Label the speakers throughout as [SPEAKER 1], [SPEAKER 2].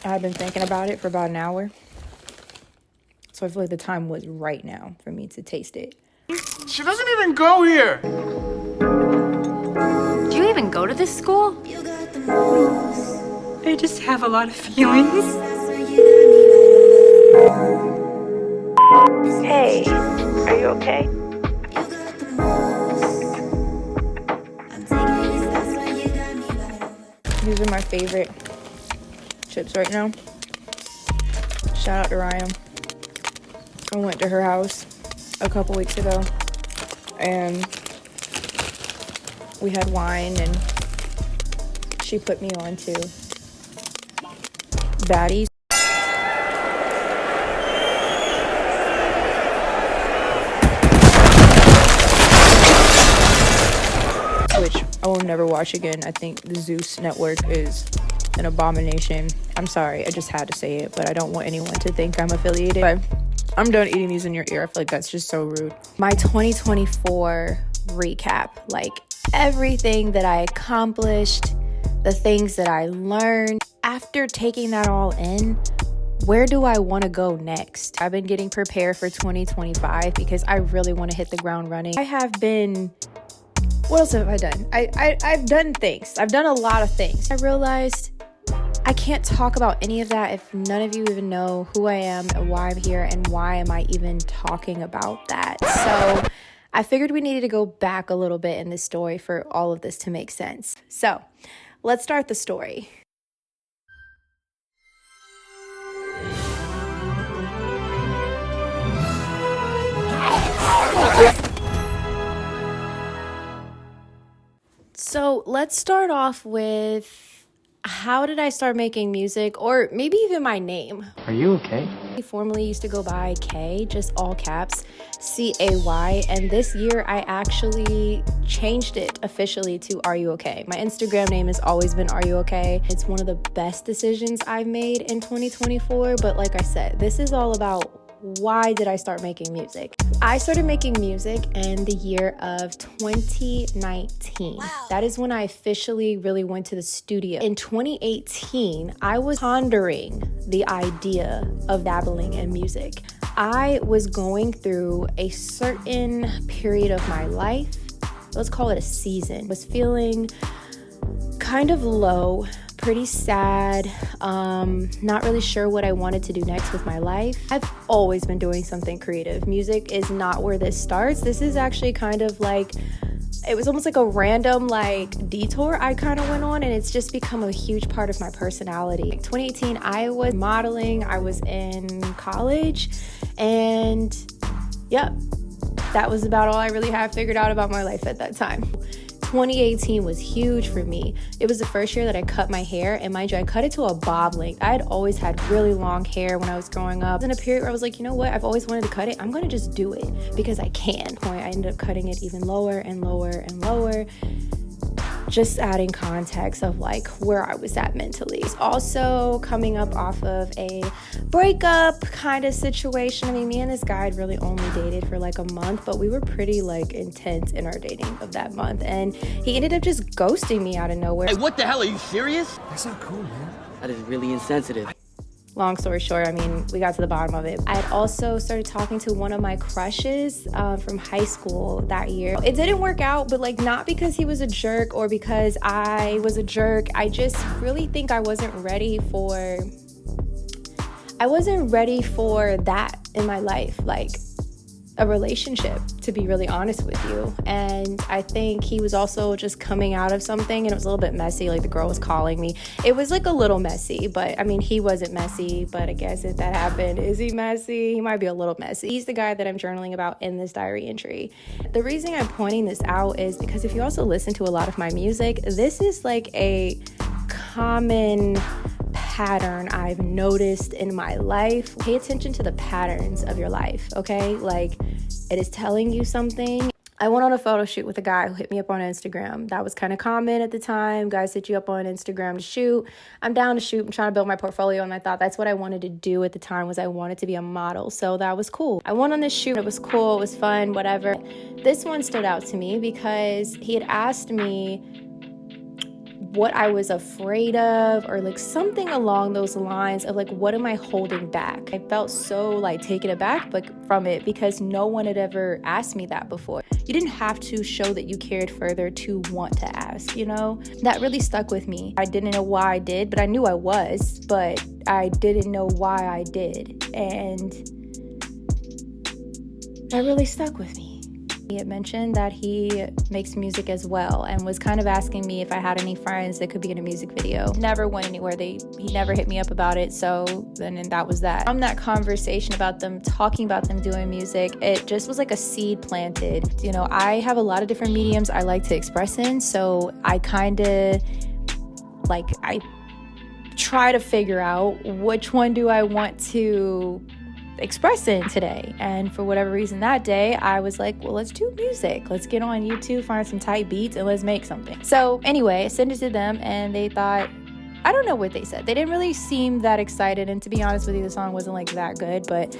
[SPEAKER 1] I've been thinking about it for about an hour. So I feel like the time was right now for me to taste it.
[SPEAKER 2] She doesn't even go here.
[SPEAKER 3] Do you even go to this school?
[SPEAKER 4] I just have a lot of feelings.
[SPEAKER 1] Hey, are you okay? These are my favorite chips right now. Shout out to Ryan. I went to her house a couple weeks ago and we had wine and she put me on to baddies. Which I will never watch again. I think the Zeus network is an abomination. I'm sorry, I just had to say it, but I don't want anyone to think I'm affiliated. But I'm done eating these in your ear. I feel like that's just so rude. My 2024 recap, like everything that I accomplished, the things that I learned. After taking that all in, where do I want to go next? I've been getting prepared for 2025 because I really want to hit the ground running. I have been... What else have I done? I've done things. I've done a lot of things. I realized I can't talk about any of that if none of you even know who I am and why I'm here and why am I even talking about that. So I figured we needed to go back a little bit in this story for all of this to make sense. So let's start the story. So let's start off with how did I start making music, or maybe even my name.
[SPEAKER 5] Are you okay?
[SPEAKER 1] I formerly used to go by K, just all caps, C-A-Y, and this year I actually changed it officially to Areuocay. My Instagram name has always been Areuocay. It's one of the best decisions I've made in 2024, but like I said, this is all about why did I start making music? I started making music in the year of 2019. Wow. That is when I officially really went to the studio. In 2018, I was pondering the idea of dabbling in music. I was going through a certain period of my life. Let's call it a season. I was feeling kind of low, pretty sad, not really sure what I wanted to do next with my life. I've always been doing something creative. Music is not where this starts. This is actually kind of like, it was almost like a random like detour I kind of went on, and it's just become a huge part of my personality. 2018, I was modeling, I was in college, and yep, that was about all I really had figured out about my life at that time. 2018 was huge for me. It was the first year that I cut my hair, and mind you, I cut it to a bob length. I had always had really long hair when I was growing up. In a period where I was like, you know what, I've always wanted to cut it. I'm gonna just do it because I can. I ended up cutting it even lower and lower and lower. Just adding context of like where I was at mentally. Also coming up off of a breakup kind of situation. I mean, me and this guy had really only dated for like a month, but we were pretty like intense in our dating of that month. And he ended up just ghosting me out of nowhere.
[SPEAKER 6] Hey, what the hell? Are you serious?
[SPEAKER 2] That's not cool, man.
[SPEAKER 6] That is really insensitive.
[SPEAKER 1] Long story short, I mean, we got to the bottom of it. I had also started talking to one of my crushes from high school that year. It didn't work out, but like not because he was a jerk or because I was a jerk. I just really think I wasn't ready for that in my life, like a relationship, to be really honest with you. And I think he was also just coming out of something, and it was a little bit messy. Like the girl was calling me. It was like a little messy, but I mean, he wasn't messy, but I guess if that happened, is he messy? He might be a little messy. He's the guy that I'm journaling about in this diary entry. The reason I'm pointing this out is because if you also listen to a lot of my music, this is like a common pattern I've noticed in my life. Pay attention to the patterns of your life, okay? Like, it is telling you something. I went on a photo shoot with a guy who hit me up on Instagram. That was kind of common at the time. Guys hit you up on Instagram to shoot. I'm down to shoot. I'm trying to build my portfolio, and I thought that's what I wanted to do at the time, was I wanted to be a model. So that was cool. I went on this shoot. It was cool. It was fun, whatever. This one stood out to me because he had asked me, what I was afraid of, or like something along those lines of like, what am I holding back? I felt so like taken aback from it because no one had ever asked me that before. You didn't have to show that you cared further to want to ask, you know? That really stuck with me. I didn't know why I did, but I knew I was, but I didn't know why I did. And that really stuck with me. He had mentioned that he makes music as well and was kind of asking me if I had any friends that could be in a music video. Never went anywhere. He never hit me up about it, so then that was that. From that conversation about them talking about them doing music, it just was like a seed planted. You know, I have a lot of different mediums I like to express in, so I kind of like, I try to figure out which one do I want to express in today. And for whatever reason that day, I was like, well, let's do music. Let's get on YouTube, find some tight beats, and let's make something. So anyway, I sent it to them and they thought, I don't know what they said. They didn't really seem that excited. And to be honest with you, the song wasn't like that good, but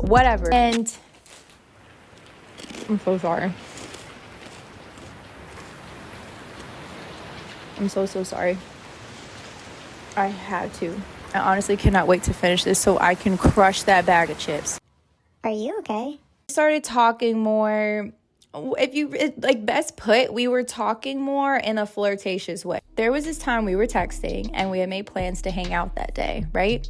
[SPEAKER 1] whatever. And I'm so sorry. I'm so sorry. I had to. I honestly cannot wait to finish this so I can crush that bag of chips.
[SPEAKER 5] Are you okay?
[SPEAKER 1] Started talking more. Best put, we were talking more in a flirtatious way. There was this time we were texting and we had made plans to hang out that day, right?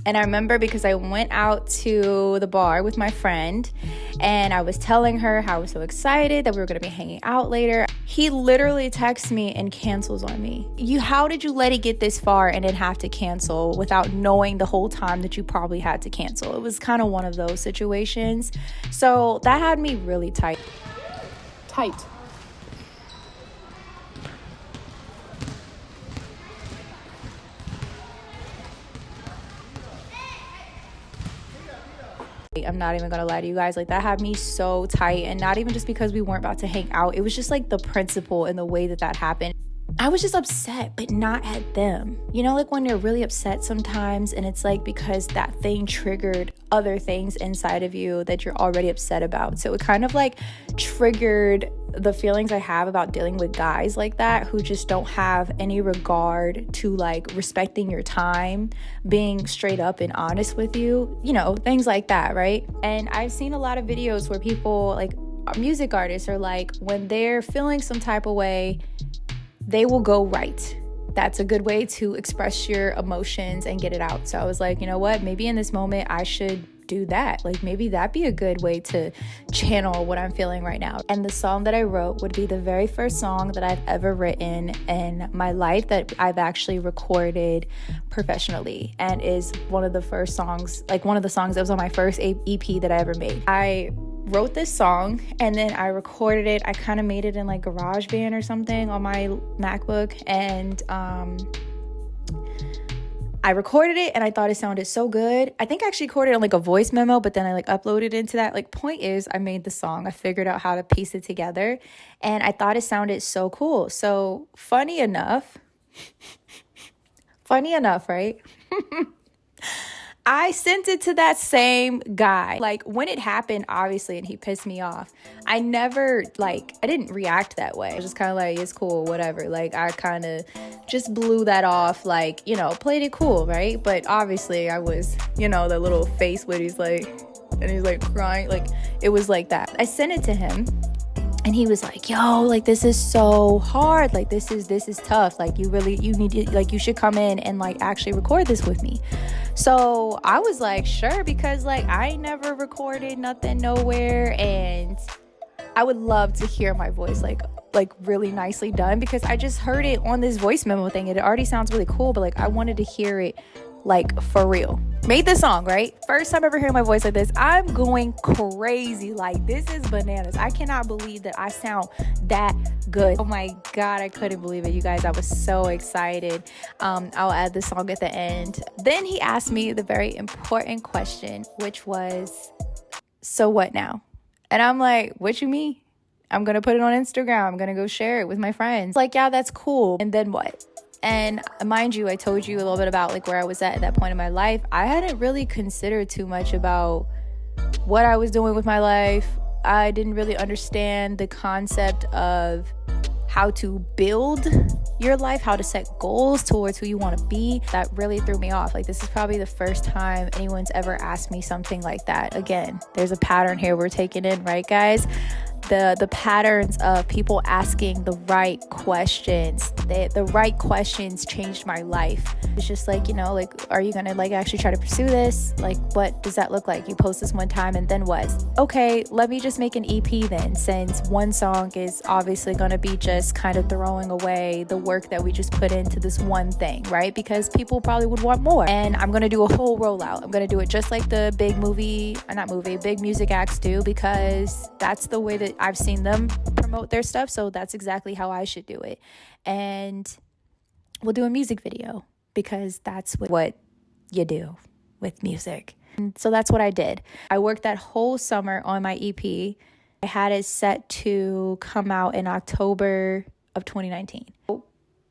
[SPEAKER 1] And I remember because I went out to the bar with my friend and I was telling her how I was so excited that we were going to be hanging out later. He literally texts me and cancels on me. How did you let it get this far and then have to cancel without knowing the whole time that you probably had to cancel? It was kind of one of those situations. So that had me really tight. I'm not even gonna lie to you guys, like that had me so tight. And not even just because we weren't about to hang out, it was just like the principle and the way that happened. I was just upset, but not at them. You know, like when you're really upset sometimes and it's like because that thing triggered other things inside of you that you're already upset about. So it kind of like triggered the feelings I have about dealing with guys like that who just don't have any regard to like respecting your time, being straight up and honest with you, you know, things like that, right? And I've seen a lot of videos where people, like music artists, are like, when they're feeling some type of way, they will go right. That's a good way to express your emotions and get it out. So I was like, you know what? Maybe in this moment I should do that. Like maybe that'd be a good way to channel what I'm feeling right now. And the song that I wrote would be the very first song that I've ever written in my life that I've actually recorded professionally, and is one of the first songs, like one of the songs that was on my first EP that I ever made. I wrote this song and then I recorded it. I kind of made it in like GarageBand or something on my MacBook, and I recorded it and I thought it sounded so good. I think I actually recorded it on like a voice memo, but then I like uploaded into that. Like, point is, I made the song. I figured out how to piece it together and I thought it sounded so cool. So funny enough, right? I sent it to that same guy. Like when it happened, obviously, and he pissed me off, I didn't react that way. I was just kind of like, it's cool, whatever. Like I kind of just blew that off, like, you know, played it cool, right? But obviously I was, you know, the little face with he's like crying. Like it was like that. I sent it to him. And he was like, yo, like, this is so hard. Like, this is tough. Like, you should come in and, like, actually record this with me. So I was like, sure, because, like, I ain't never recorded nothing nowhere. And I would love to hear my voice, like really nicely done, because I just heard it on this voice memo thing. It already sounds really cool, but, like, I wanted to hear it, like, for real. Made this song, right? First time ever hearing my voice like this. I'm going crazy. Like, this is bananas. I cannot believe that I sound that good. Oh my God, I couldn't believe it, you guys. I was so excited. I'll add the song at the end. Then he asked me the very important question, which was, so what now? And I'm like, what you mean? I'm going to put it on Instagram. I'm going to go share it with my friends. Like, yeah, that's cool. And then what? And mind you, I told you a little bit about like where I was at that point in my life. I hadn't really considered too much about what I was doing with my life. I didn't really understand the concept of how to build your life, how to set goals towards who you want to be, that really threw me off. Like, this is probably the first time anyone's ever asked me something like that. Again, there's a pattern here we're taking in, right, guys? The patterns of people asking the right questions. The right questions changed my life. It's just like, you know, like, are you gonna like actually try to pursue this? Like, what does that look like? You post this one time and then what? Okay, let me just make an EP then, since one song is obviously gonna be just kind of throwing away the work that we just put into this one thing, right? Because people probably would want more. And I'm gonna do a whole rollout. I'm gonna do it just like the big big music acts do, because that's the way that I've seen them promote their stuff. So that's exactly how I should do it. And we'll do a music video, because that's what you do with music. And so that's what I did. I worked that whole summer on my EP. I had it set to come out in October of 2019.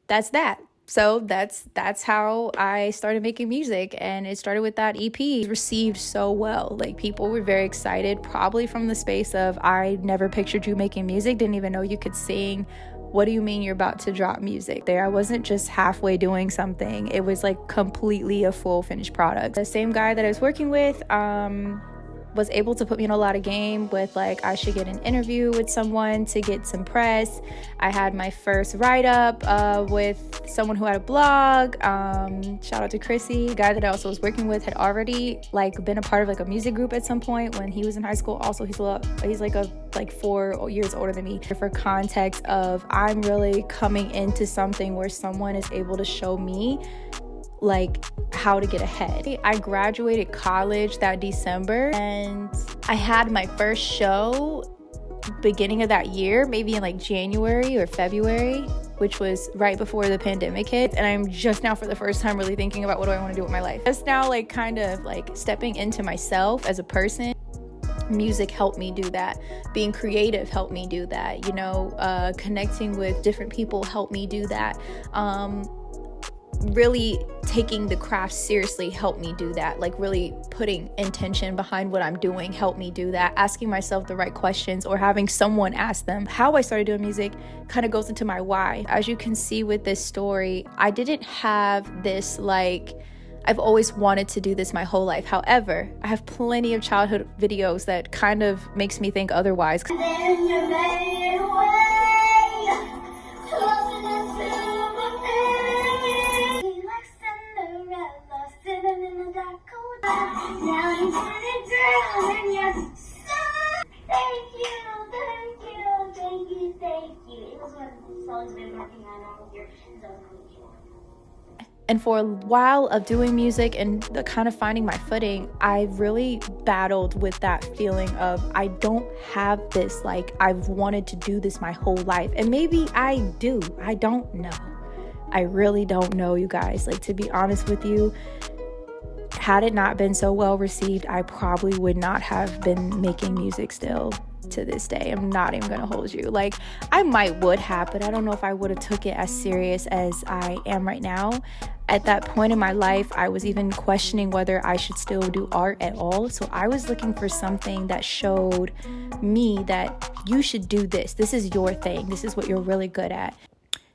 [SPEAKER 1] That's that. So that's how I started making music, and it started with that EP. It received so well. Like, people were very excited, probably from the space of, I never pictured you making music, didn't even know you could sing. What do you mean you're about to drop music? There, I wasn't just halfway doing something. It was like completely a full finished product. The same guy that I was working with was able to put me in a lot of game with, like, I should get an interview with someone to get some press. I had my first write-up with someone who had a blog. Shout out to Chrissy, a guy that I also was working with, had already like been a part of like a music group at some point when he was in high school. Also, he's like 4 years older than me. For context of, I'm really coming into something where someone is able to show me like how to get ahead. I graduated college that December, and I had my first show beginning of that year, maybe in like January or February, which was right before the pandemic hit. And I'm just now for the first time really thinking about, what do I want to do with my life? Just now, like, kind of like stepping into myself as a person. Music helped me do that. Being creative helped me do that. You know, connecting with different people helped me do that. Really taking the craft seriously helped me do that. Like, really putting intention behind what I'm doing helped me do that. Asking myself the right questions, or having someone ask them. How I started doing music kind of goes into my why. As you can see with this story, I didn't have this, like, I've always wanted to do this my whole life. However, I have plenty of childhood videos that kind of makes me think otherwise. And for a while of doing music and the kind of finding my footing, I really battled with that feeling of, I don't have this, like, I've wanted to do this my whole life. And maybe I do. I don't know. I really don't know, you guys. Like, to be honest with you, had it not been so well received, I probably would not have been making music still to this day. I'm not even gonna hold you. Like, I would have, but I don't know if I would have took it as serious as I am right now. At that point in my life, I was even questioning whether I should still do art at all. So I was looking for something that showed me that you should do this. This is your thing. This is what you're really good at.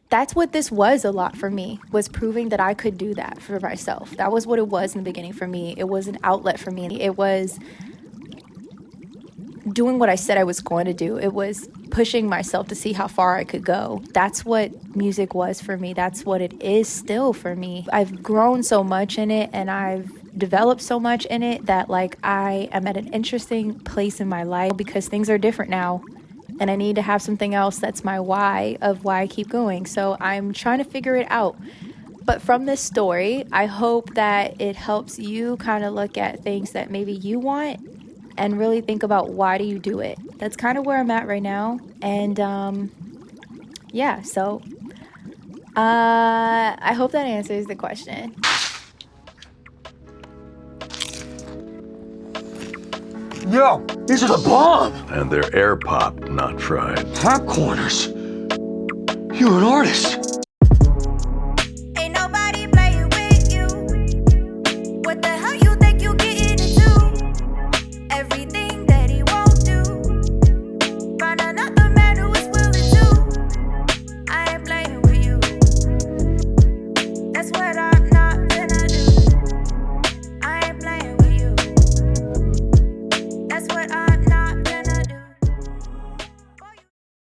[SPEAKER 1] That's what this was a lot for me, was proving that I could do that for myself. That was what it was in the beginning for me. It was an outlet for me. It was doing what I said I was going to do. It was pushing myself to see how far I could go. That's what music was for me. That's what it is still for me. I've grown so much in it, and I've developed so much in it that, like, I am at an interesting place in my life because things are different now. And I need to have something else that's my why of why I keep going. So I'm trying to figure it out. But from this story, I hope that it helps you kind of look at things that maybe you want and really think about, why do you do it? That's kind of where I'm at right now. And yeah, so I hope that answers the question.
[SPEAKER 2] Yo,
[SPEAKER 6] These are the bomb!
[SPEAKER 5] And they're air popped, not fried.
[SPEAKER 6] Popcorners! You're an artist!